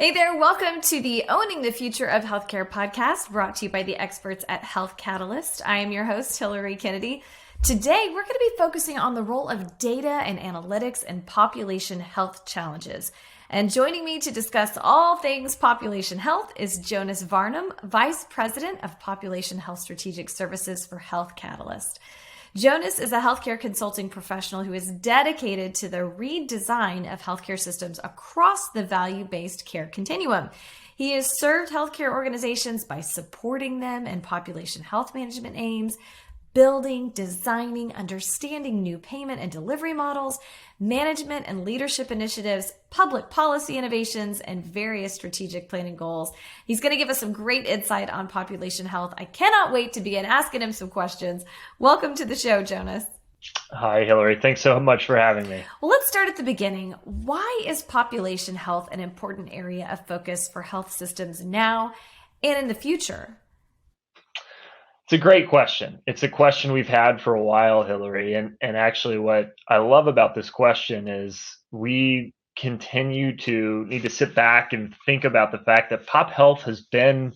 Hey there, welcome to the Owning the Future of Healthcare podcast, brought to you by the experts at Health Catalyst. I am your host, Hillary Kennedy. Today, we're going to be focusing on the role of data and analytics in population health challenges. And joining me to discuss all things population health is Jonas Varnum, Vice President of Population Health Strategic Services for Health Catalyst. Jonas is a healthcare consulting professional who is dedicated to the redesign of healthcare systems across the value-based care continuum. He has served healthcare organizations by supporting them in population health management aims, building, designing, understanding new payment and delivery models, management and leadership initiatives, public policy innovations, and various strategic planning goals. He's going to give us some great insight on population health. I cannot wait to begin asking him some questions. Welcome to the show, Jonas. Hi, Hillary. Thanks so much for having me. Well, let's start at the beginning. Why is population health an important area of focus for health systems now and in the future? It's a great question. It's a question we've had for a while, Hillary. And actually, what I love about this question is we continue to need to sit back and think about the fact that pop health has been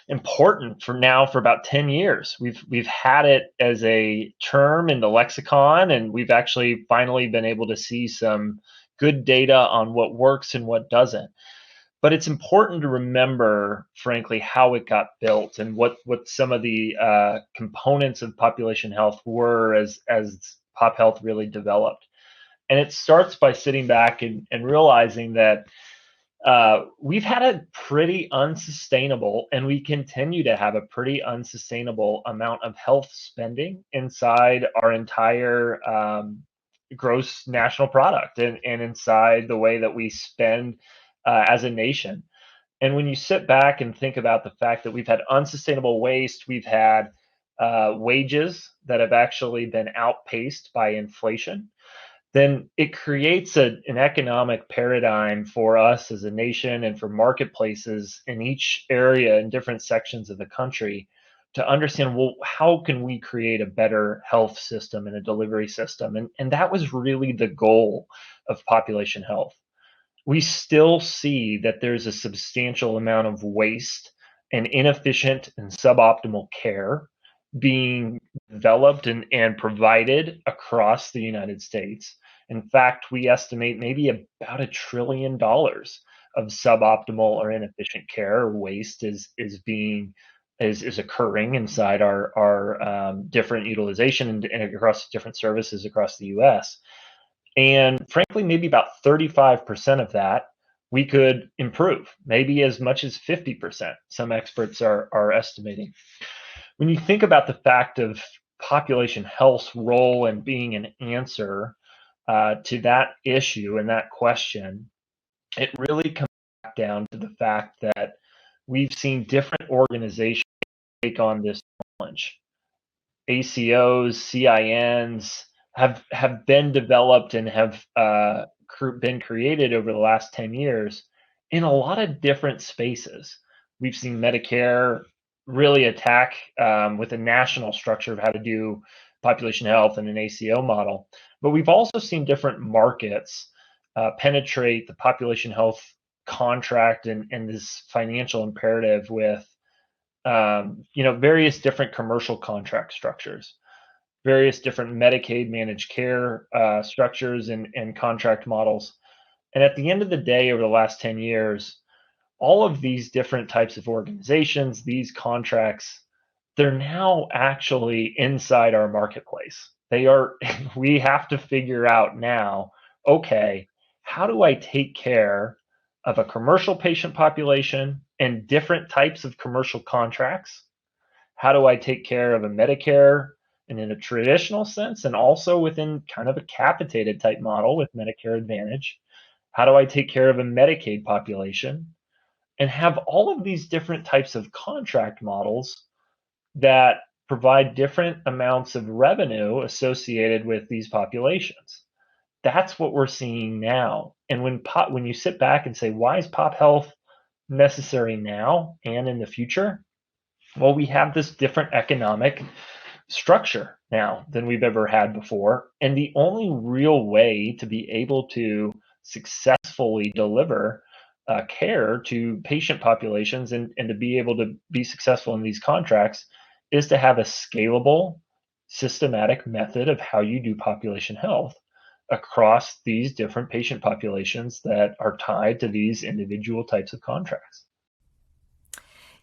important for about 10 years. We've had it as a term in the lexicon, and we've actually finally been able to see some good data on what works and what doesn't. But it's important to remember, frankly, how it got built and what some of the components of population health were as pop health really developed. And it starts by sitting back and realizing that we've had a pretty unsustainable, and we continue to have a pretty unsustainable amount of health spending inside our entire gross national product and inside the way that we spend as a nation. And when you sit back and think about the fact that we've had unsustainable waste, we've had wages that have actually been outpaced by inflation, then it creates an economic paradigm for us as a nation and for marketplaces in each area in different sections of the country to understand, well, how can we create a better health system and a delivery system? And that was really the goal of population health. We still see that there's a substantial amount of waste and inefficient and suboptimal care being developed and provided across the United States. In fact, we estimate maybe about $1 trillion of suboptimal or inefficient care or waste is occurring inside our different utilization and across different services across the U.S. And frankly, maybe about 35% of that we could improve, maybe as much as 50%. Some experts are estimating. When you think about the fact of population health's role in being an answer to that issue and that question, it really comes back down to the fact that we've seen different organizations take on this challenge. ACOs, CINs have been developed and have been created over the last 10 years in a lot of different spaces. We've seen Medicare really attack with a national structure of how to do population health and an ACO model. But we've also seen different markets penetrate the population health contract and this financial imperative with various different commercial contract structures, various different Medicaid managed care structures and contract models. And at the end of the day, over the last 10 years, all of these different types of organizations, these contracts, they're now actually inside our marketplace. We have to figure out now, okay, how do I take care of a commercial patient population and different types of commercial contracts? How do I take care of a Medicare and in a traditional sense, and also within kind of a capitated type model with Medicare Advantage? How do I take care of a Medicaid population? And have all of these different types of contract models that provide different amounts of revenue associated with these populations. That's what we're seeing now. And when you sit back and say, why is pop health necessary now and in the future? Well, we have this different economic structure now than we've ever had before. And the only real way to be able to successfully deliver care to patient populations and to be able to be successful in these contracts is to have a scalable, systematic method of how you do population health across these different patient populations that are tied to these individual types of contracts.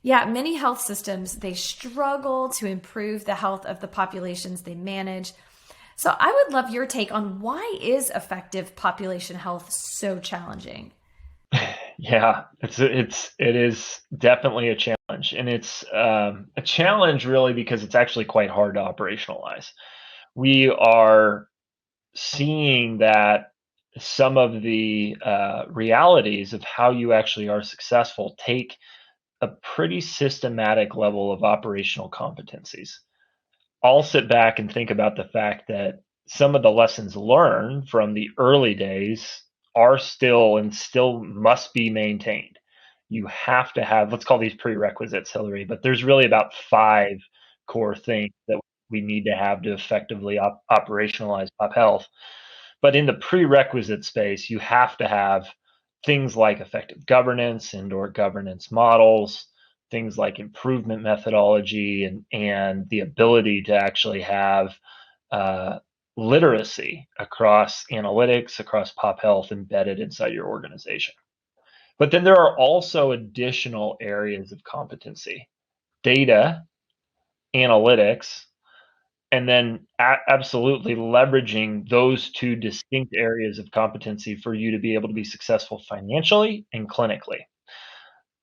Yeah, many health systems, they struggle to improve the health of the populations they manage. So I would love your take on why is effective population health so challenging? Yeah, it is definitely a challenge, and it's a challenge really because it's actually quite hard to operationalize. We are seeing that some of the realities of how you actually are successful take a pretty systematic level of operational competencies. I'll sit back and think about the fact that some of the lessons learned from the early days are still and still must be maintained. You have to have, let's call these prerequisites, Hillary, but there's really about five core things that we need to have to effectively operationalize pop health. But in the prerequisite space, you have to have things like effective governance, indoor governance models, things like improvement methodology, and the ability to actually have uh, literacy across analytics, across pop health embedded inside your organization. But then there are also additional areas of competency: data, analytics, and then absolutely leveraging those two distinct areas of competency for you to be able to be successful financially and clinically.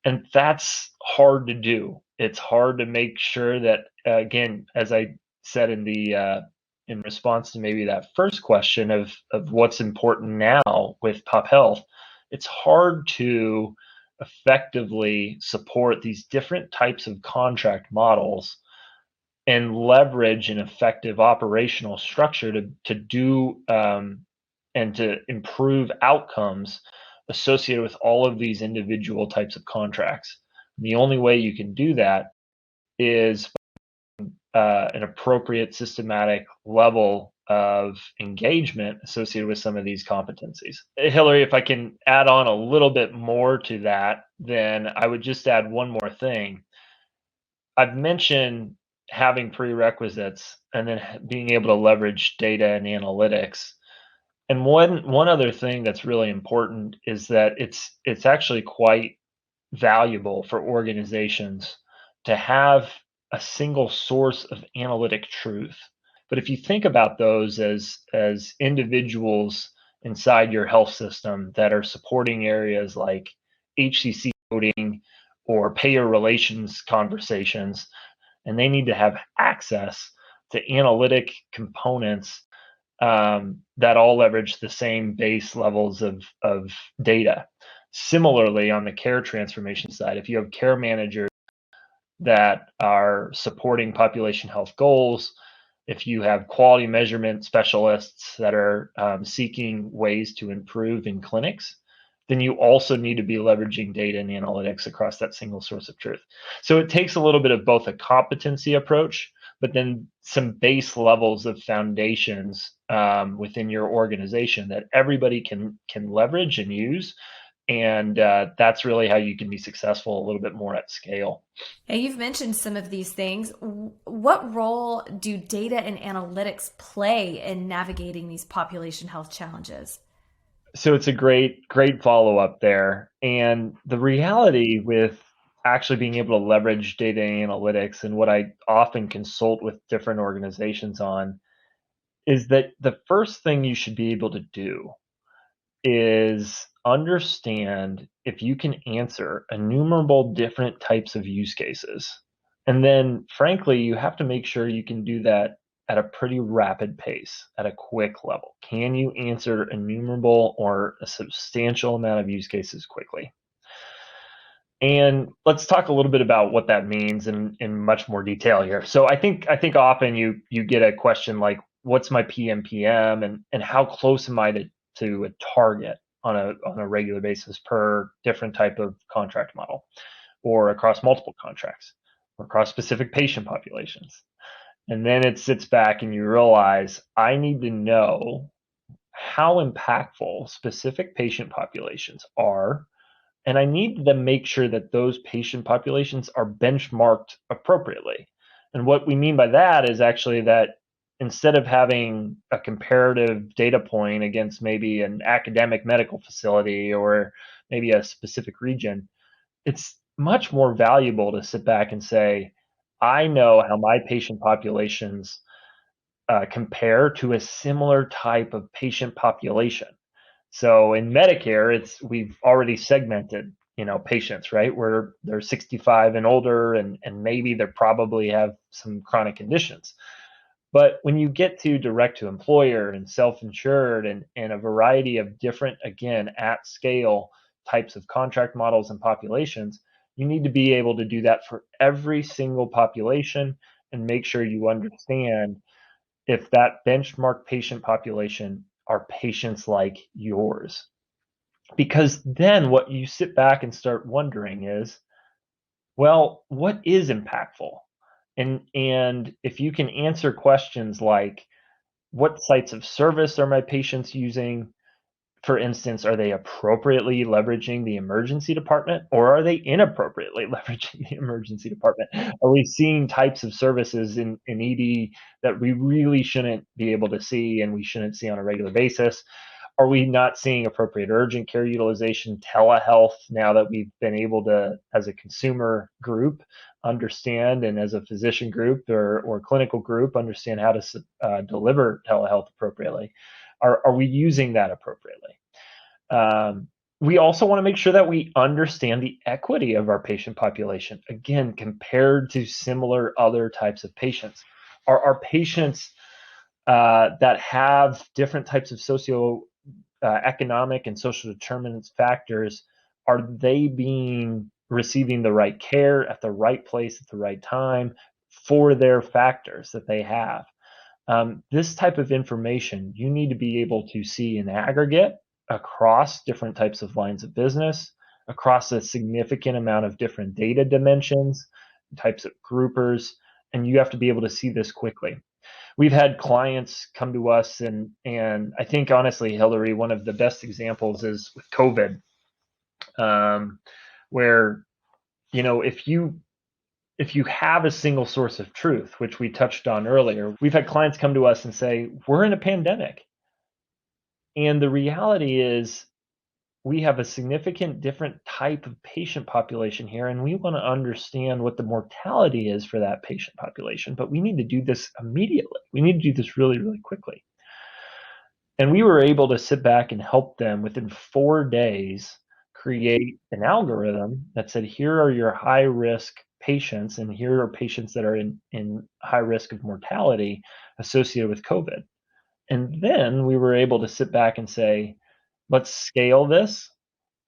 And that's hard to do. It's hard to make sure that, again, as I said in response to maybe that first question of what's important now with pop health, it's hard to effectively support these different types of contract models and leverage an effective operational structure to do and to improve outcomes associated with all of these individual types of contracts. The only way you can do that is an appropriate systematic level of engagement associated with some of these competencies. Hillary, if I can add on a little bit more to that, then I would just add one more thing. I've mentioned having prerequisites and then being able to leverage data and analytics. And one other thing that's really important is that it's actually quite valuable for organizations to have a single source of analytic truth. But if you think about those as individuals inside your health system that are supporting areas like HCC coding or payer relations conversations, and they need to have access to analytic components that all leverage the same base levels of data. Similarly, on the care transformation side, if you have care managers that are supporting population health goals, if you have quality measurement specialists that are seeking ways to improve in clinics, then you also need to be leveraging data and analytics across that single source of truth. So it takes a little bit of both a competency approach, but then some base levels of foundations within your organization that everybody can leverage and use, and that's really how you can be successful a little bit more at scale. Yeah, you've mentioned some of these things. What role do data and analytics play in navigating these population health challenges? So it's a great follow up there. And the reality with actually being able to leverage data analytics, and what I often consult with different organizations on, is that the first thing you should be able to do is understand if you can answer innumerable different types of use cases. And then, frankly, you have to make sure you can do that at a pretty rapid pace, at a quick level. Can you answer innumerable or a substantial amount of use cases quickly? And let's talk a little bit about what that means in much more detail here. So I think often you get a question like, what's my PMPM, and how close am I to a target on a regular basis per different type of contract model, or across multiple contracts, or across specific patient populations. And then it sits back and you realize I need to know how impactful specific patient populations are And I need to make sure that those patient populations are benchmarked appropriately. And what we mean by that is actually that instead of having a comparative data point against maybe an academic medical facility or maybe a specific region, it's much more valuable to sit back and say, I know how my patient populations compare to a similar type of patient population. So in Medicare, we've already segmented, patients, right? Where they're 65 and older, and maybe they probably have some chronic conditions. But when you get to direct to employer and self-insured and a variety of different, again, at scale types of contract models and populations, you need to be able to do that for every single population and make sure you understand if that benchmark patient population are patients like yours. Because then what you sit back and start wondering is, well, what is impactful? And if you can answer questions like, what sites of service are my patients using? For instance, are they appropriately leveraging the emergency department, or are they inappropriately leveraging the emergency department? Are we seeing types of services in ED that we really shouldn't be able to see and we shouldn't see on a regular basis? Are we not seeing appropriate urgent care utilization, telehealth, now that we've been able to, as a consumer group, understand, and as a physician group or clinical group, understand how to deliver telehealth appropriately? Are we using that appropriately? We also want to make sure that we understand the equity of our patient population, again, compared to similar other types of patients. Are our patients that have different types of economic and social determinants factors, are they receiving the right care at the right place at the right time for their factors that they have? This type of information you need to be able to see in aggregate across different types of lines of business, across a significant amount of different data dimensions, types of groupers, and you have to be able to see this quickly. We've had clients come to us, and I think honestly, Hillary, one of the best examples is with COVID, where if you have a single source of truth, which we touched on earlier, we've had clients come to us and say, we're in a pandemic. And the reality is we have a significant different type of patient population here, and we want to understand what the mortality is for that patient population, but we need to do this immediately. We need to do this really, really quickly. And we were able to sit back and help them within 4 days create an algorithm that said, here are your high risk patients, and here are patients that are in high risk of mortality associated with COVID. And then we were able to sit back and say, let's scale this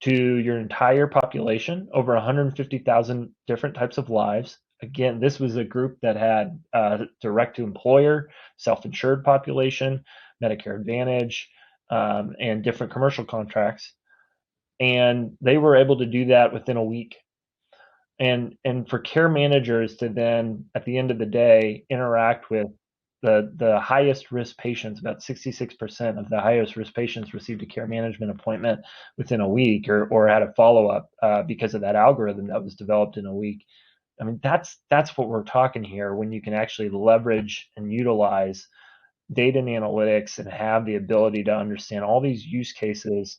to your entire population, over 150,000 different types of lives. Again, this was a group that had direct to employer, self-insured population, Medicare Advantage, and different commercial contracts. And they were able to do that within a week. And for care managers to then, at the end of the day, interact with the highest risk patients, about 66% of the highest risk patients received a care management appointment within a week, or had a follow-up because of that algorithm that was developed in a week. I mean, that's what we're talking here, when you can actually leverage and utilize data and analytics and have the ability to understand all these use cases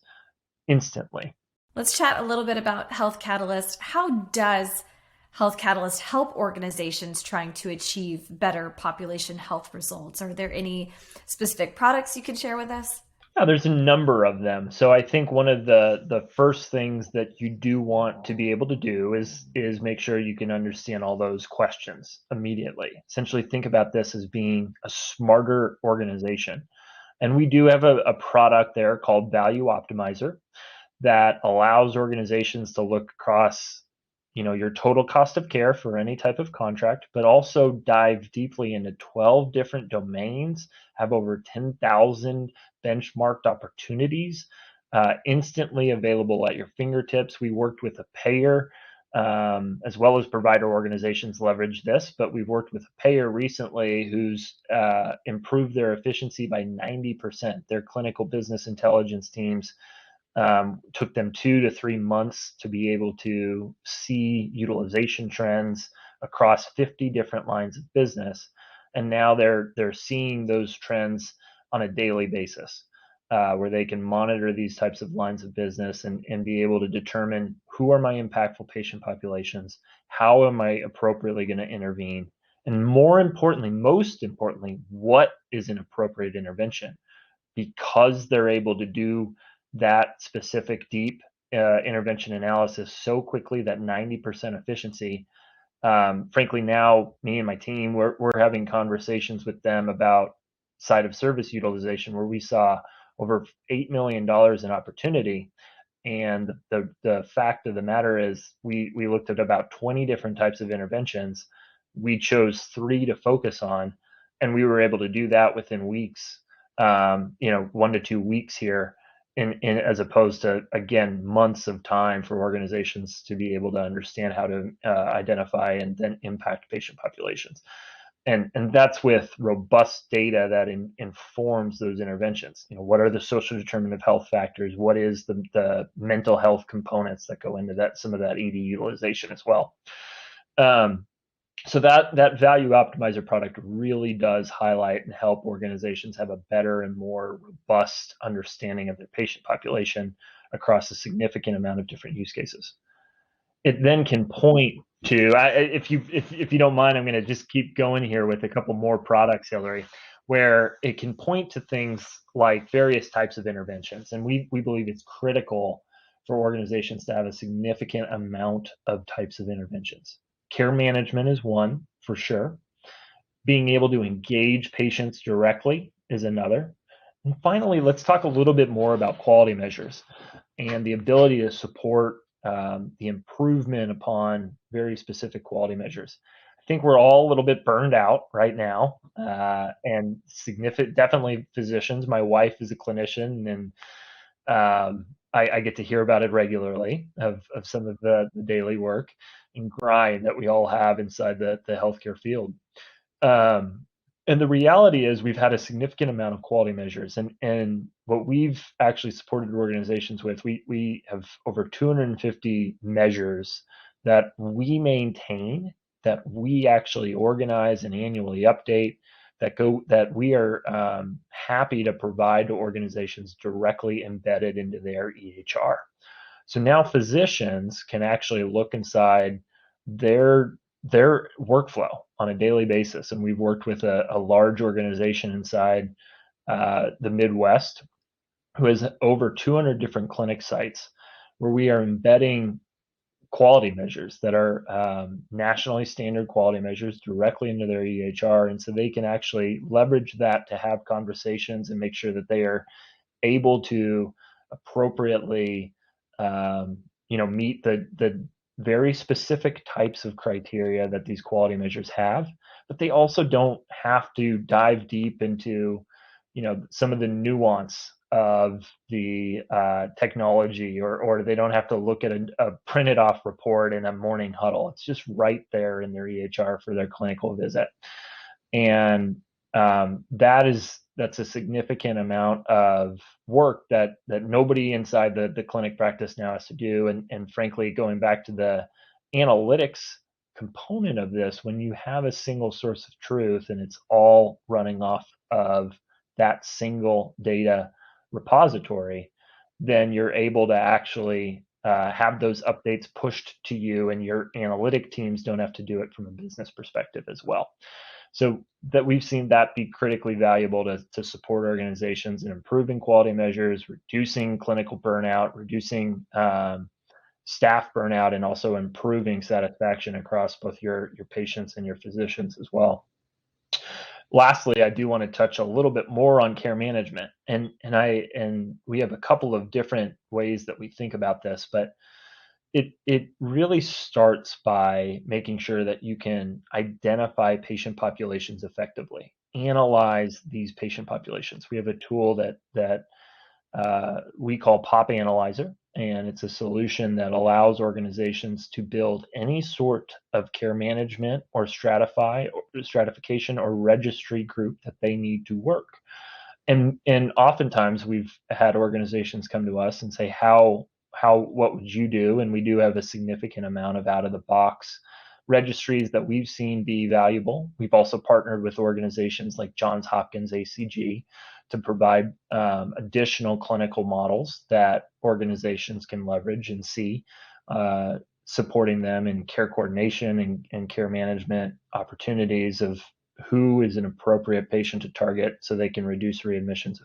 instantly. Let's chat a little bit about Health Catalyst. How does Health Catalyst help organizations trying to achieve better population health results? Are there any specific products you could share with us? Yeah, there's a number of them. So I think one of the first things that you do want to be able to do is make sure you can understand all those questions immediately. Essentially, think about this as being a smarter organization. And we do have a product there called Value Optimizer that allows organizations to look across, your total cost of care for any type of contract, but also dive deeply into 12 different domains, have over 10,000 benchmarked opportunities instantly available at your fingertips. We worked with a payer, as well as provider organizations leverage this, but we've worked with a payer recently who's improved their efficiency by 90%. Their clinical business intelligence teams Took them 2 to 3 months to be able to see utilization trends across 50 different lines of business. And now they're seeing those trends on a daily basis, where they can monitor these types of lines of business and be able to determine who are my impactful patient populations, how am I appropriately going to intervene, and most importantly, what is an appropriate intervention. Because they're able to do that specific deep intervention analysis so quickly, that 90% efficiency. Frankly, now me and my team, we're having conversations with them about site of service utilization, where we saw over $8 million in opportunity. And the fact of the matter is, we looked at about 20 different types of interventions. We chose 3 to focus on, and we were able to do that within weeks, 1 to 2 weeks here, in as opposed to, again, months of time for organizations to be able to understand how to identify and then impact patient populations. And that's with robust data that informs those interventions. What are the social determinant of health factors? What is the mental health components that go into that, some of that ED utilization as well? So that value optimizer product really does highlight and help organizations have a better and more robust understanding of their patient population across a significant amount of different use cases. It then can point to, if you don't mind, I'm going to just keep going here with a couple more products, Hillary, where it can point to things like various types of interventions. And we believe it's critical for organizations to have a significant amount of types of interventions. Care management is one, for sure. Being able to engage patients directly is another. And finally, let's talk a little bit more about quality measures and the ability to support the improvement upon very specific quality measures. I think we're all a little bit burned out right now, and definitely physicians. My wife is a clinician, and I get to hear about it regularly, of some of the daily work and grind that we all have inside the healthcare field. And the reality is, we've had a significant amount of quality measures, and what we've actually supported organizations with, we have over 250 measures that we maintain, that we actually organize and annually update, that we are happy to provide to organizations directly embedded into their EHR. So now physicians can actually look inside their workflow on a daily basis. And we've worked with a large organization inside the Midwest, who has over 200 different clinic sites, where we are embedding quality measures that are nationally standard quality measures directly into their EHR. And so they can actually leverage that to have conversations and make sure that they are able to appropriately meet the very specific types of criteria that these quality measures have. But they also don't have to dive deep into some of the nuance of the technology, or they don't have to look at a printed off report in a morning huddle. It's just right there in their EHR for their clinical visit. And that's a significant amount of work that nobody inside the clinic practice now has to do. And frankly, going back to the analytics component of this, when you have a single source of truth and it's all running off of that single data repository, then you're able to actually have those updates pushed to you, and your analytic teams don't have to do it from a business perspective as well. So that we've seen that be critically valuable to support organizations in improving quality measures, reducing clinical burnout, reducing staff burnout, and also improving satisfaction across both your patients and your physicians as well. Lastly, I do want to touch a little bit more on care management, and we have a couple of different ways that we think about this, but it really starts by making sure that you can identify patient populations effectively, analyze these patient populations. We have a tool that we call Pop Analyzer, and it's a solution that allows organizations to build any sort of care management or stratification or registry group that they need to work. And oftentimes we've had organizations come to us and say, what would you do? And we do have a significant amount of out of the box registries that we've seen be valuable. We've also partnered with organizations like Johns Hopkins ACG to provide additional clinical models that organizations can leverage and see, supporting them in care coordination and care management opportunities of who is an appropriate patient to target so they can reduce readmissions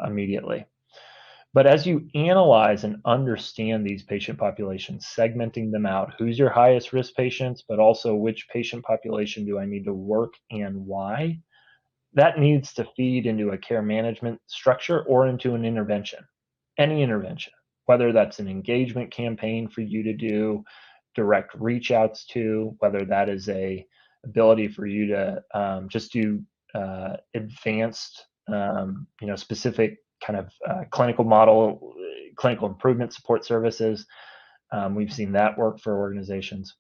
immediately. But as you analyze and understand these patient populations, segmenting them out, who's your highest risk patients, but also which patient population do I need to work and why, that needs to feed into a care management structure or into an intervention, any intervention, whether that's an engagement campaign for you to do, direct reach outs to, whether that is a ability for you to just do advanced, specific kind of clinical improvement support services. We've seen that work for organizations.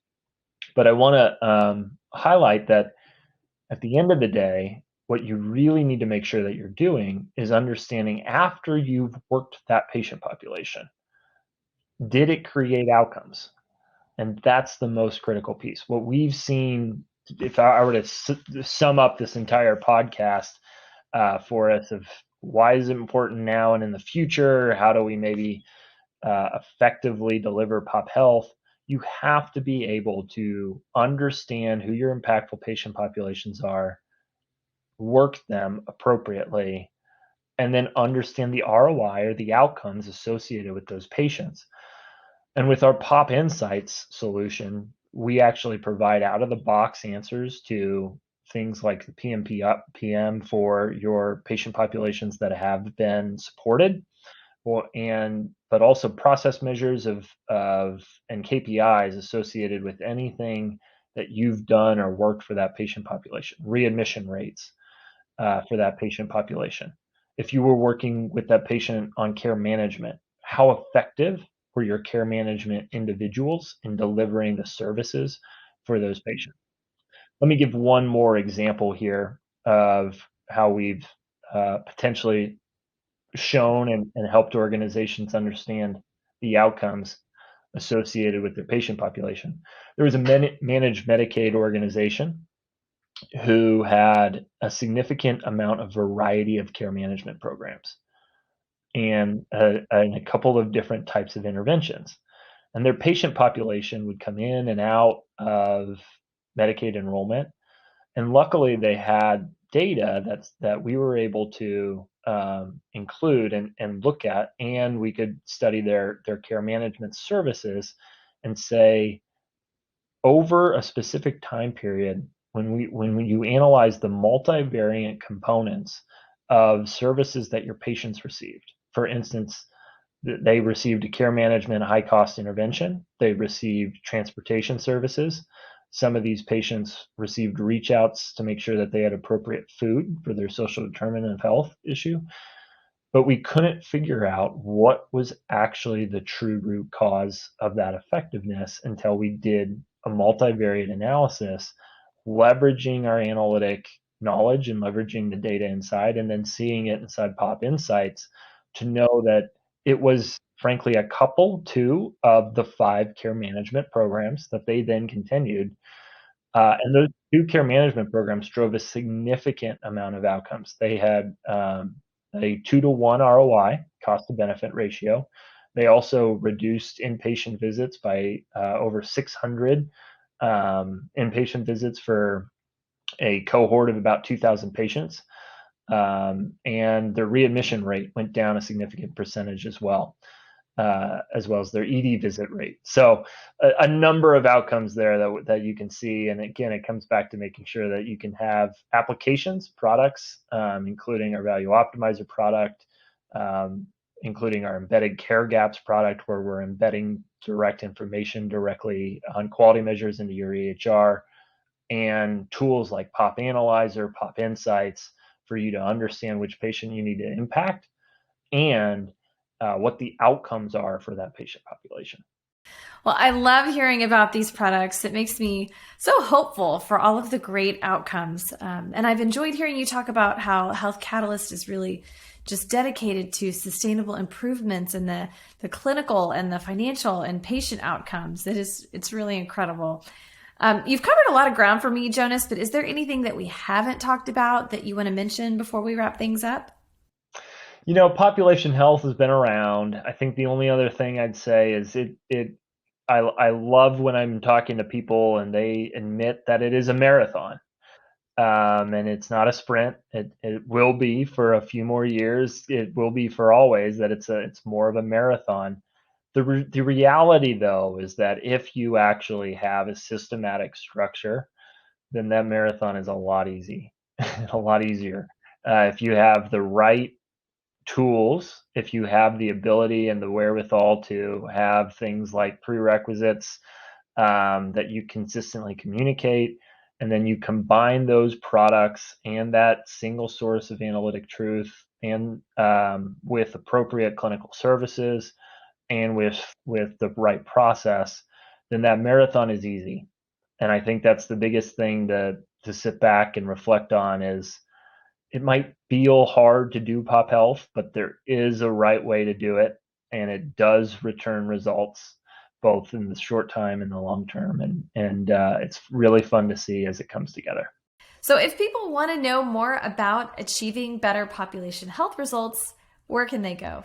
But I want to highlight that at the end of the day, what you really need to make sure that you're doing is understanding after you've worked that patient population, did it create outcomes? And that's the most critical piece. What we've seen, if I were to sum up this entire podcast for us, of why is it important now and in the future, how do we maybe effectively deliver pop health, you have to be able to understand who your impactful patient populations are, work them appropriately, and then understand the ROI or the outcomes associated with those patients. And with our Pop Insights solution, we actually provide out of the box answers to things like the PM for your patient populations that have been supported, but also process measures of and KPIs associated with anything that you've done or worked for that patient population, readmission rates for that patient population. If you were working with that patient on care management, how effective were your care management individuals in delivering the services for those patients? Let me give one more example here of how we've potentially shown and helped organizations understand the outcomes associated with their patient population. There was a managed Medicaid organization who had a significant amount of variety of care management programs and a couple of different types of interventions. And their patient population would come in and out of Medicaid enrollment. And luckily, they had data that we were able to include and look at, and we could study their care management services and say, over a specific time period, when you analyze the multivariant components of services that your patients received, for instance, they received a care management high cost intervention, they received transportation services. Some of these patients received reach outs to make sure that they had appropriate food for their social determinant of health issue. But we couldn't figure out what was actually the true root cause of that effectiveness until we did a multivariate analysis, leveraging our analytic knowledge and leveraging the data inside, and then seeing it inside Pop Insights to know that it was frankly a couple, two of the 5 care management programs that they then continued. And those 2 care management programs drove a significant amount of outcomes. They had a 2-to-1 ROI, cost to benefit ratio. They also reduced inpatient visits by over 600 inpatient visits for a cohort of about 2,000 patients. And their readmission rate went down a significant percentage as well as their ED visit rate. So a number of outcomes there that you can see. And again, it comes back to making sure that you can have applications, products, including our Value Optimizer product, including our Embedded Care Gaps product, where we're embedding direct information directly on quality measures into your EHR, and tools like Pop Analyzer, Pop Insights, for you to understand which patient you need to impact and what the outcomes are for that patient population. Well, I love hearing about these products. It makes me so hopeful for all of the great outcomes. And I've enjoyed hearing you talk about how Health Catalyst is really just dedicated to sustainable improvements in the clinical and the financial and patient outcomes. It's really incredible. You've covered a lot of ground for me, Jonas, but is there anything that we haven't talked about that you want to mention before we wrap things up? Population health has been around. I think the only other thing I'd say is I love when I'm talking to people and they admit that it is a marathon. And it's not a sprint. It will be for a few more years. It will be for always that it's more of a marathon. The reality though is that if you actually have a systematic structure, then that marathon is a lot a lot easier. If you have the right tools, if you have the ability and the wherewithal to have things like prerequisites that you consistently communicate, and then you combine those products and that single source of analytic truth and with appropriate clinical services and with the right process, then that marathon is easy. And I think that's the biggest thing to sit back and reflect on is it might feel hard to do pop health, but there is a right way to do it, and it does return results both in the short time and the long term, and it's really fun to see as it comes together. So, if people want to know more about achieving better population health results, where can they go?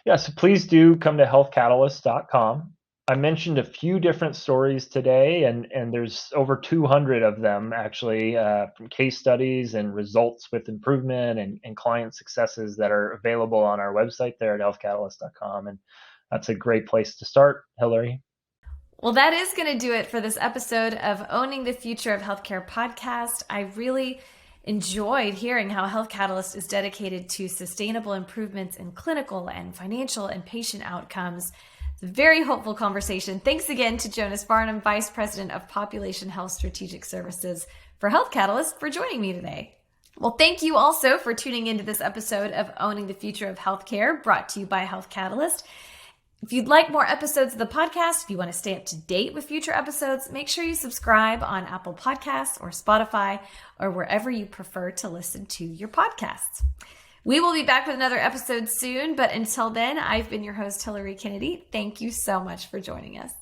Yeah, so please do come to healthcatalyst.com. I mentioned a few different stories today, and there's over 200 of them actually from case studies and results with improvement and client successes that are available on our website there at healthcatalyst.com. And that's a great place to start, Hillary. Well, that is going to do it for this episode of Owning the Future of Healthcare podcast. I really enjoyed hearing how Health Catalyst is dedicated to sustainable improvements in clinical and financial and patient outcomes. It's a very hopeful conversation. Thanks again to Jonas Varnum, Vice President of Population Health Strategic Services for Health Catalyst, for joining me today. Well, thank you also for tuning into this episode of Owning the Future of Healthcare, brought to you by Health Catalyst. If you'd like more episodes of the podcast, if you want to stay up to date with future episodes, make sure you subscribe on Apple Podcasts or Spotify or wherever you prefer to listen to your podcasts. We will be back with another episode soon, but until then, I've been your host, Hillary Kennedy. Thank you so much for joining us.